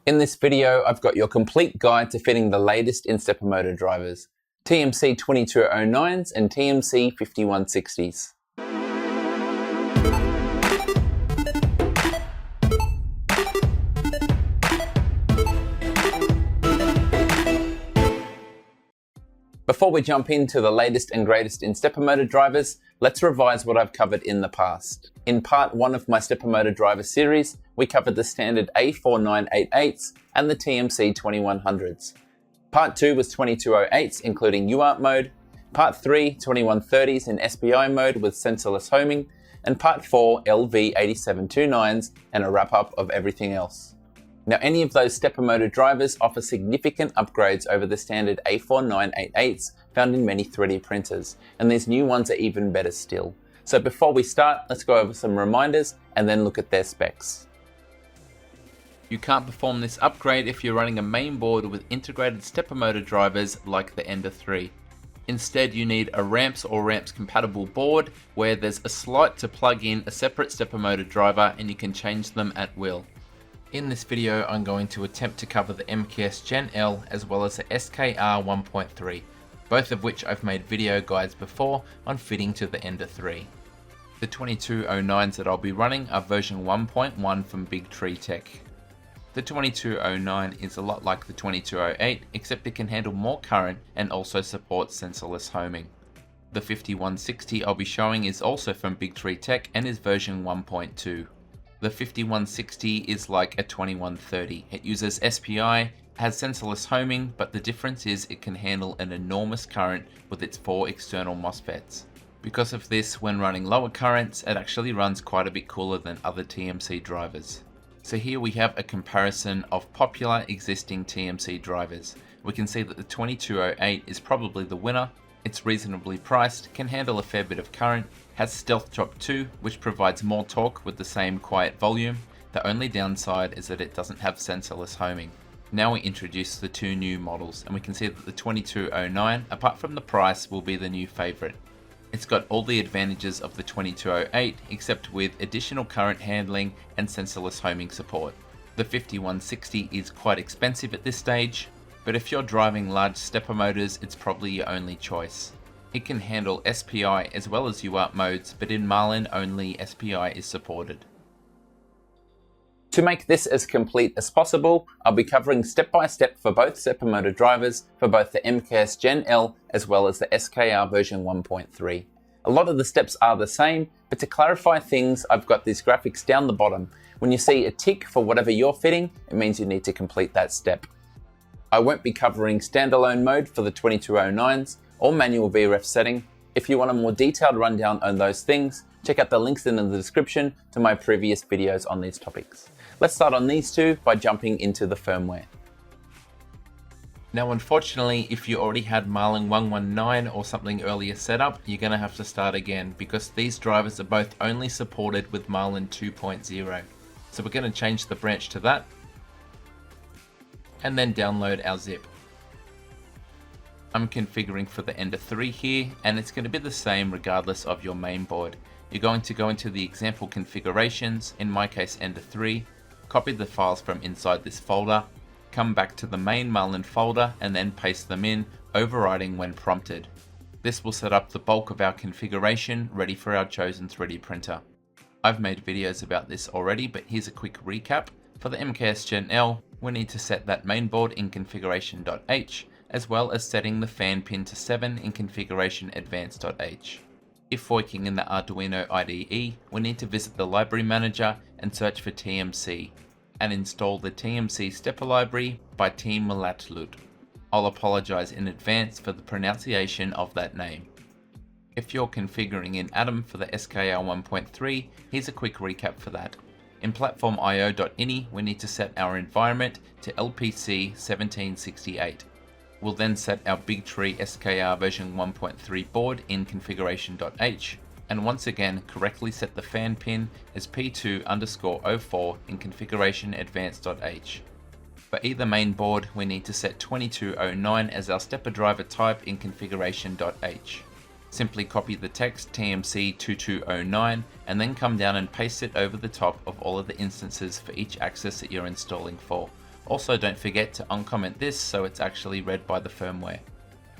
In this video, I've got your complete guide to fitting the latest in stepper motor drivers, TMC2209s and TMC5160s. Before we jump into the latest and greatest in stepper motor drivers, let's revise what I've covered in the past. In part 1 of my stepper motor driver series, we covered the standard A4988s and the TMC2100s. Part 2 was 2208s including UART mode, Part 3 2130s in SPI mode with sensorless homing, and Part 4 LV8729s and a wrap up of everything else. Now, any of those stepper motor drivers offer significant upgrades over the standard A4988s found in many 3D printers, and these new ones are even better still. So before we start, let's go over some reminders and then look at their specs. You can't perform this upgrade if you're running a mainboard with integrated stepper motor drivers like the Ender 3. Instead, you need a ramps or ramps compatible board where there's a slot to plug in a separate stepper motor driver and you can change them at will. In this video, I'm going to attempt to cover the MKS Gen L as well as the SKR V1.3, both of which I've made video guides before on fitting to the Ender 3. The 2209s that I'll be running are version 1.1 from Big Tree Tech. The 2209 is a lot like the 2208, except it can handle more current and also supports sensorless homing. The 5160 I'll be showing is also from Big Tree Tech and is version 1.2. The 5160 is like a 2130. It uses SPI, has sensorless homing, but the difference is it can handle an enormous current with its 4 external MOSFETs. Because of this, when running lower currents, it actually runs quite a bit cooler than other TMC drivers. So here we have a comparison of popular existing TMC drivers. We can see that the 2208 is probably the winner. It's reasonably priced, can handle a fair bit of current, has Stealth Chop 2, which provides more torque with the same quiet volume. The only downside is that it doesn't have sensorless homing. Now we introduce the 2 new models, and we can see that the 2209, apart from the price, will be the new favourite. It's got all the advantages of the 2208, except with additional current handling and sensorless homing support. The 5160 is quite expensive at this stage, but if you're driving large stepper motors, it's probably your only choice. It can handle SPI as well as UART modes, but in Marlin only SPI is supported. To make this as complete as possible, I'll be covering step by step for both stepper motor drivers for both the MKS Gen L as well as the SKR version 1.3. A lot of the steps are the same, but to clarify things, I've got these graphics down the bottom. When you see a tick for whatever you're fitting, it means you need to complete that step. I won't be covering standalone mode for the 2209s or manual VREF setting. If you want a more detailed rundown on those things, check out the links in the description to my previous videos on these topics. Let's start on these two by jumping into the firmware. Now unfortunately, if you already had Marlin 119 or something earlier set up, you're going to have to start again because these drivers are both only supported with Marlin 2.0. So we're going to change the branch to that and then download our zip. I'm configuring for the Ender 3 here, and it's going to be the same regardless of your mainboard. You're going to go into the example configurations, in my case Ender 3, copy the files from inside this folder, come back to the main Marlin folder and then paste them in, overriding when prompted. This will set up the bulk of our configuration ready for our chosen 3D printer. I've made videos about this already, but here's a quick recap. For the MKS Gen L, we need to set that mainboard in configuration.h, as well as setting the fan pin to 7 in configuration advanced.h. If working in the Arduino IDE, we need to visit the library manager and search for TMC, and install the TMC stepper library by Team Malatlut. I'll apologize in advance for the pronunciation of that name. If you're configuring in Atom for the SKR 1.3, here's a quick recap for that. In platform.io.ini, we need to set our environment to LPC 1768. We'll then set our Big Tree SKR version 1.3 board in configuration.h, and once again correctly set the fan pin as P2_04 in configuration advanced.h. For either main board, we need to set 2209 as our stepper driver type in configuration.h. Simply copy the text TMC2209 and then come down and paste it over the top of all of the instances for each axis that you're installing for. Also, don't forget to uncomment this so it's actually read by the firmware.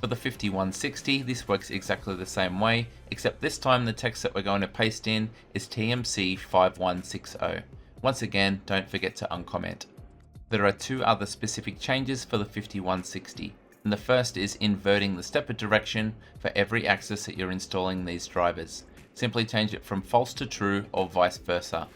For the 5160, this works exactly the same way, except this time the text that we're going to paste in is TMC 5160. Once again, don't forget to uncomment. There are two other specific changes for the 5160, and the first is inverting the stepper direction for every axis that you're installing these drivers. Simply change it from false to true or vice versa.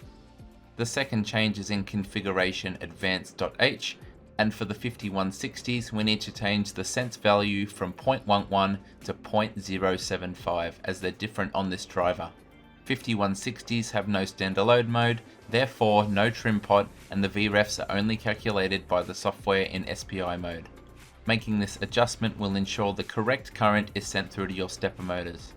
The second change is in configuration advanced.h, and for the 5160s we need to change the sense value from 0.11 to 0.075 as they're different on this driver. 5160s have no standalone mode, therefore no trim pot, and the VREFs are only calculated by the software in SPI mode. Making this adjustment will ensure the correct current is sent through to your stepper motors.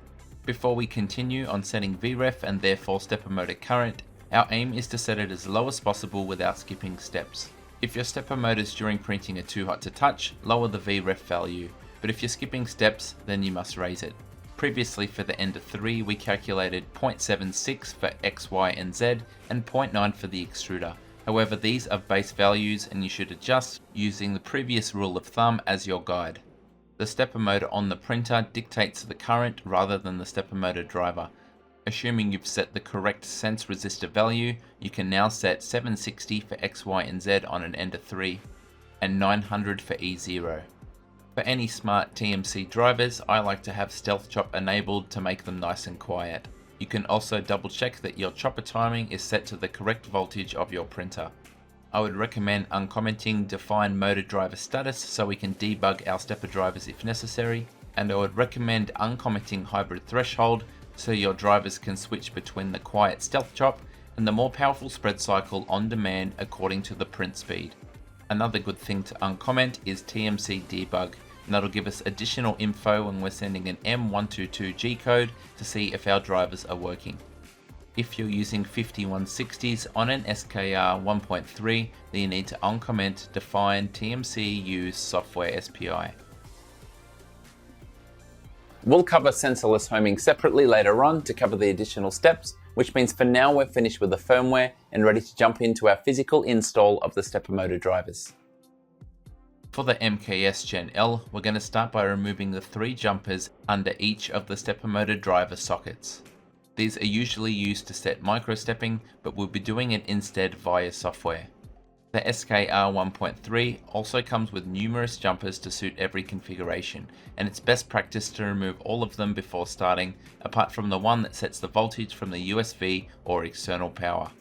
Before we continue on setting VREF and therefore stepper motor current, our aim is to set it as low as possible without skipping steps. If your stepper motors during printing are too hot to touch, lower the VREF value, but if you're skipping steps, then you must raise it. Previously for the Ender 3 we calculated 0.76 for X, Y and Z and 0.9 for the extruder. However, these are base values and you should adjust using the previous rule of thumb as your guide. The stepper motor on the printer dictates the current rather than the stepper motor driver. Assuming you've set the correct sense resistor value, you can now set 760 for X, Y and Z on an Ender 3 and 900 for E0. For any smart TMC drivers, I like to have Stealth Chop enabled to make them nice and quiet. You can also double check that your chopper timing is set to the correct voltage of your printer. I would recommend uncommenting define motor driver status so we can debug our stepper drivers if necessary, and I would recommend uncommenting hybrid threshold so your drivers can switch between the quiet Stealth Chop and the more powerful spread cycle on demand according to the print speed. Another good thing to uncomment is TMC debug, and that'll give us additional info when we're sending an M122 G code to see if our drivers are working. If you're using 5160s on an SKR 1.3, then you need to uncomment define TMC use software SPI. We'll cover sensorless homing separately later on to cover the additional steps, which means for now we're finished with the firmware and ready to jump into our physical install of the stepper motor drivers. For the MKS Gen L, we're going to start by removing the 3 jumpers under each of the stepper motor driver sockets. These are usually used to set microstepping, but we'll be doing it instead via software. The SKR 1.3 also comes with numerous jumpers to suit every configuration, and it's best practice to remove all of them before starting, apart from the one that sets the voltage from the USB or external power.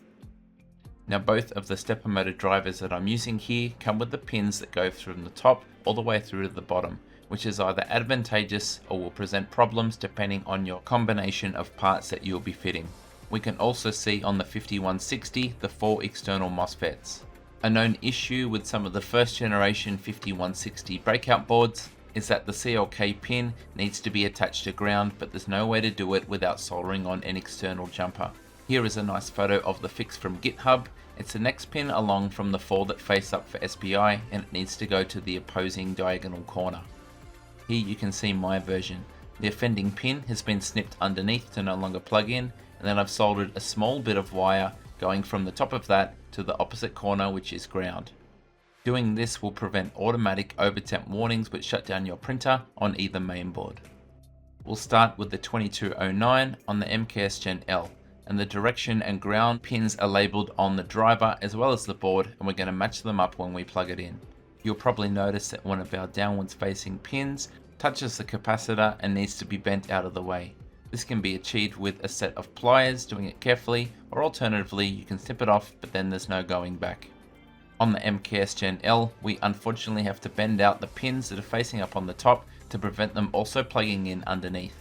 Now both of the stepper motor drivers that I'm using here come with the pins that go from the top all the way through to the bottom, which is either advantageous or will present problems depending on your combination of parts that you'll be fitting. We can also see on the 5160 the 4 external MOSFETs. A known issue with some of the first generation 5160 breakout boards is that the CLK pin needs to be attached to ground, but there's no way to do it without soldering on an external jumper. Here is a nice photo of the fix from GitHub. It's the next pin along from the 4 that face up for SPI, and it needs to go to the opposing diagonal corner. Here you can see my version. The offending pin has been snipped underneath to no longer plug in, and then I've soldered a small bit of wire going from the top of that to the opposite corner, which is ground. Doing this will prevent automatic overtemp warnings which shut down your printer on either mainboard. We'll start with the 2209 on the MKS Gen L, and the direction and ground pins are labelled on the driver as well as the board, and we're going to match them up when we plug it in. You'll probably notice that one of our downwards facing pins touches the capacitor and needs to be bent out of the way. This can be achieved with a set of pliers, doing it carefully, or alternatively you can snip it off, but then there's no going back. On the MKS Gen L, we unfortunately have to bend out the pins that are facing up on the top to prevent them also plugging in underneath.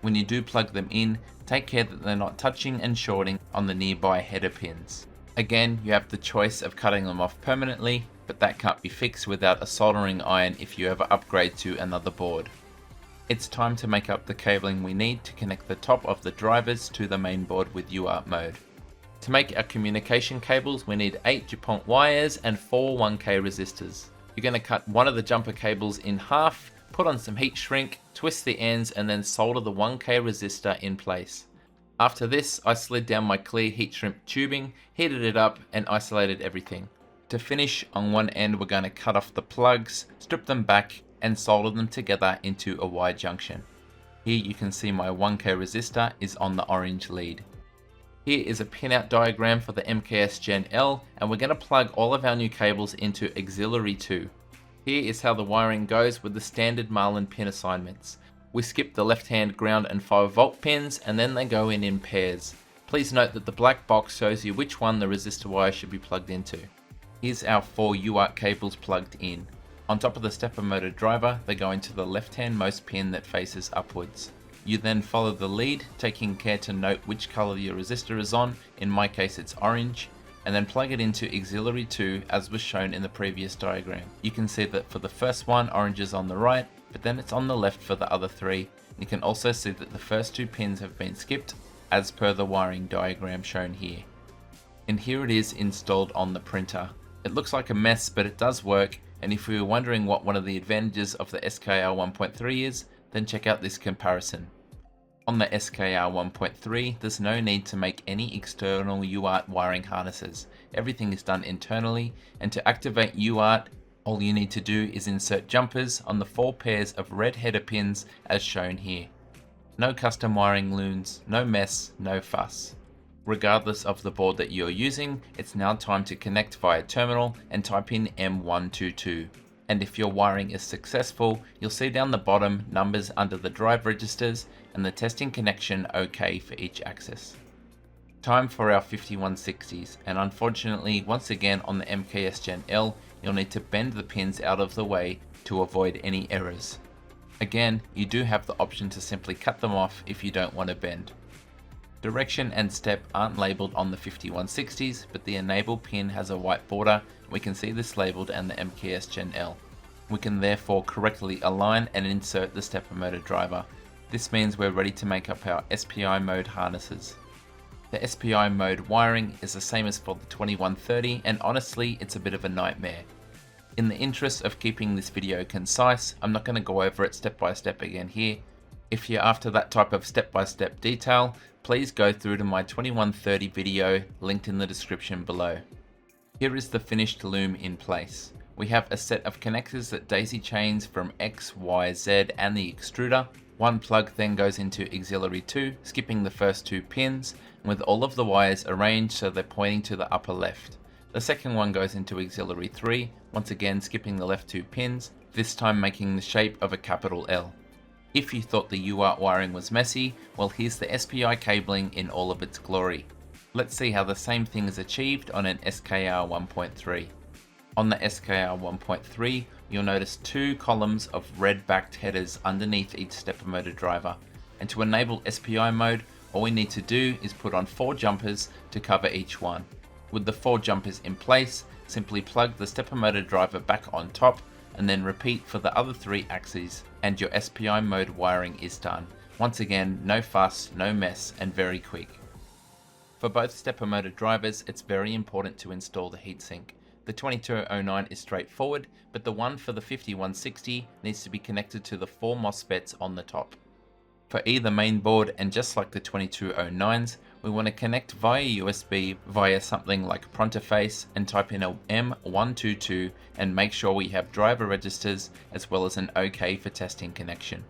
When you do plug them in, take care that they're not touching and shorting on the nearby header pins. Again, you have the choice of cutting them off permanently, but that can't be fixed without a soldering iron if you ever upgrade to another board. It's time to make up the cabling we need to connect the top of the drivers to the mainboard with UART mode. To make our communication cables, we need 8 DuPont wires and 4 1K resistors. You're going to cut one of the jumper cables in half, put on some heat shrink, twist the ends, and then solder the 1K resistor in place. After this, I slid down my clear heat shrink tubing, heated it up, and isolated everything. To finish, on one end we're going to cut off the plugs, strip them back and solder them together into a Y junction. Here you can see my 1K resistor is on the orange lead. Here is a pinout diagram for the MKS Gen L, and we're going to plug all of our new cables into auxiliary 2. Here is how the wiring goes with the standard Marlin pin assignments. We skip the left-hand ground and 5V pins, and then they go in pairs. Please note that the black box shows you which one the resistor wire should be plugged into. Here's our 4 UART cables plugged in. On top of the stepper motor driver, they go into the left-hand most pin that faces upwards. You then follow the lead, taking care to note which color your resistor is on, in my case it's orange, and then plug it into auxiliary 2 as was shown in the previous diagram. You can see that for the first one, orange is on the right, but then it's on the left for the other 3. You can also see that the first 2 pins have been skipped, as per the wiring diagram shown here. And here it is installed on the printer. It looks like a mess, but it does work, and if you were wondering what one of the advantages of the SKR 1.3 is, then check out this comparison. On the SKR 1.3, there's no need to make any external UART wiring harnesses. Everything is done internally, and to activate UART, all you need to do is insert jumpers on the 4 pairs of red header pins as shown here. No custom wiring looms, no mess, no fuss. Regardless of the board that you're using, it's now time to connect via terminal and type in M122. And if your wiring is successful, you'll see down the bottom numbers under the drive registers and the testing connection OK for each axis. Time for our 5160s, and unfortunately once again on the MKS Gen L, you'll need to bend the pins out of the way to avoid any errors. Again, you do have the option to simply cut them off if you don't want to bend. Direction and step aren't labelled on the 5160s, but the enable pin has a white border. We can see this labelled on the MKS Gen L. We can therefore correctly align and insert the stepper motor driver. This means we're ready to make up our SPI mode harnesses. The SPI mode wiring is the same as for the 2130, and honestly it's a bit of a nightmare. In the interest of keeping this video concise, I'm not going to go over it step by step again here. If you're after that type of step-by-step detail, please go through to my 2130 video linked in the description below. Here is the finished loom in place. We have a set of connectors that daisy chains from X, Y, Z and the extruder. One plug then goes into auxiliary 2, skipping the first 2 pins, with all of the wires arranged so they're pointing to the upper left. The second one goes into auxiliary 3, once again skipping the left 2 pins, this time making the shape of a capital L. If you thought the UART wiring was messy, well here's the SPI cabling in all of its glory. Let's see how the same thing is achieved on an SKR 1.3. On the SKR 1.3, you'll notice 2 columns of red backed headers underneath each stepper motor driver, and to enable SPI mode, all we need to do is put on 4 jumpers to cover each one. With the 4 jumpers in place, simply plug the stepper motor driver back on top, and then repeat for the other 3 axes, and your SPI mode wiring is done. Once again, no fuss, no mess, and very quick. For both stepper motor drivers, it's very important to install the heatsink. The 2209 is straightforward, but the one for the 5160 needs to be connected to the 4 MOSFETs on the top. For either main board, and just like the 2209s, we want to connect via USB via something like Prontoface and type in a M122 and make sure we have driver registers as well as an OK for testing connection.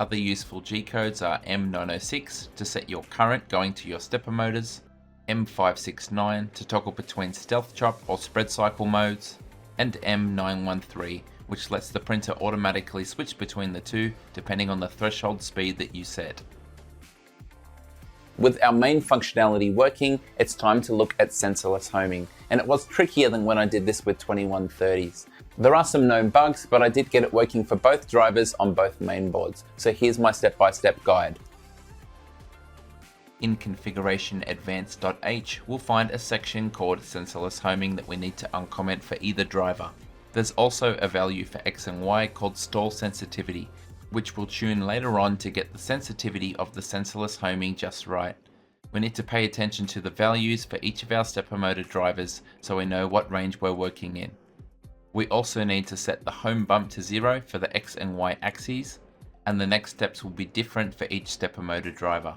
Other useful G-codes are M906 to set your current going to your stepper motors, M569 to toggle between stealth chop or spread cycle modes, and M913 which lets the printer automatically switch between the 2 depending on the threshold speed that you set. With our main functionality working, it's time to look at sensorless homing, and it was trickier than when I did this with 2130s. There are some known bugs, but I did get it working for both drivers on both mainboards, so here's my step-by-step guide. In configuration advanced.h, we'll find a section called sensorless homing that we need to uncomment for either driver. There's also a value for X and Y called stall sensitivity, which we'll tune later on to get the sensitivity of the sensorless homing just right. We need to pay attention to the values for each of our stepper motor drivers so we know what range we're working in. We also need to set the home bump to 0 for the X and Y axes, and the next steps will be different for each stepper motor driver.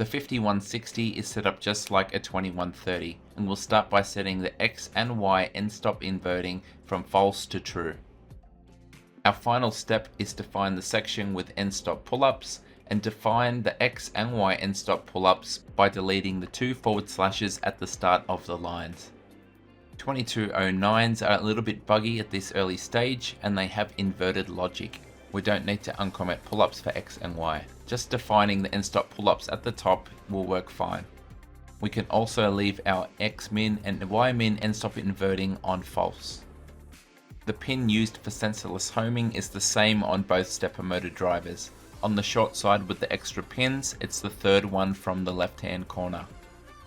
The 5160 is set up just like a 2130, and we'll start by setting the X and Y end stop inverting from false to true. Our final step is to find the section with end stop pull-ups and define the X and Y end stop pull-ups by deleting the 2 forward slashes at the start of the lines. 2209s are a little bit buggy at this early stage and they have inverted logic. We don't need to uncomment pull-ups for X and Y. Just defining the end stop pull-ups at the top will work fine. We can also leave our X-min and Y-min end stop inverting on false. The pin used for sensorless homing is the same on both stepper motor drivers. On the short side with the extra pins, it's the third one from the left-hand corner.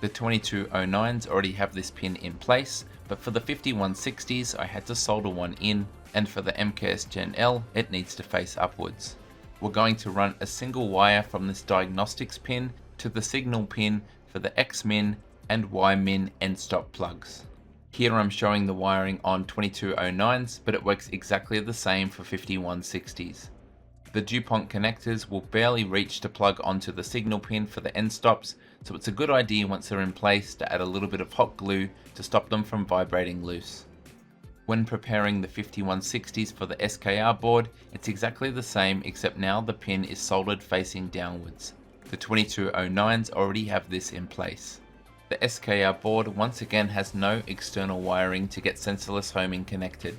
The 2209s already have this pin in place, but for the 5160s I had to solder one in, and for the MKS Gen L it needs to face upwards. We're going to run a single wire from this diagnostics pin to the signal pin for the X-min and Y-min end stop plugs. Here I'm showing the wiring on 2209s, but it works exactly the same for 5160s. The DuPont connectors will barely reach to plug onto the signal pin for the end stops, so it's a good idea once they're in place to add a little bit of hot glue to stop them from vibrating loose. When preparing the 5160s for the SKR board, it's exactly the same except now the pin is soldered facing downwards. The 2209s already have this in place. The SKR board once again has no external wiring to get sensorless homing connected.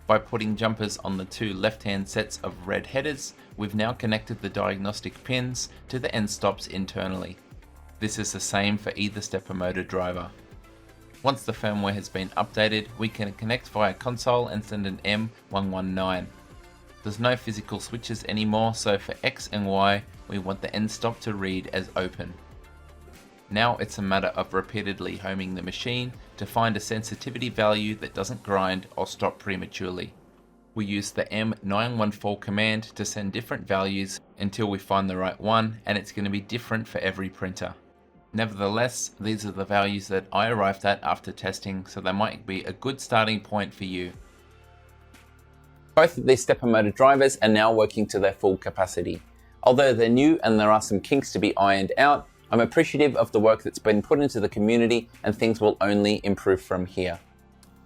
By putting jumpers on the 2 left-hand sets of red headers, we've now connected the diagnostic pins to the end stops internally. This is the same for either stepper motor driver. Once the firmware has been updated, we can connect via console and send an M119. There's no physical switches anymore, so for X and Y, we want the end stop to read as open. Now it's a matter of repeatedly homing the machine to find a sensitivity value that doesn't grind or stop prematurely. We use the M914 command to send different values until we find the right one, and it's going to be different for every printer. Nevertheless, these are the values that I arrived at after testing, so they might be a good starting point for you. Both of these stepper motor drivers are now working to their full capacity. Although they're new and there are some kinks to be ironed out, I'm appreciative of the work that's been put into the community and things will only improve from here.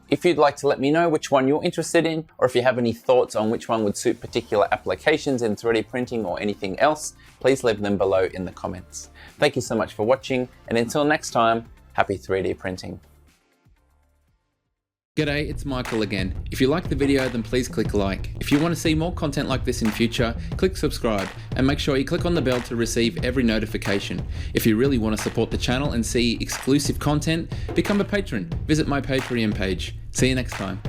If you'd like to let me know which one you're interested in, or if you have any thoughts on which one would suit particular applications in 3D printing or anything else, please leave them below in the comments. Thank you so much for watching, and until next time, happy 3D printing. G'day, it's Michael again. If you liked the video, then please click like. If you want to see more content like this in future, click subscribe and make sure you click on the bell to receive every notification. If you really want to support the channel and see exclusive content, become a patron. Visit my Patreon page. See you next time.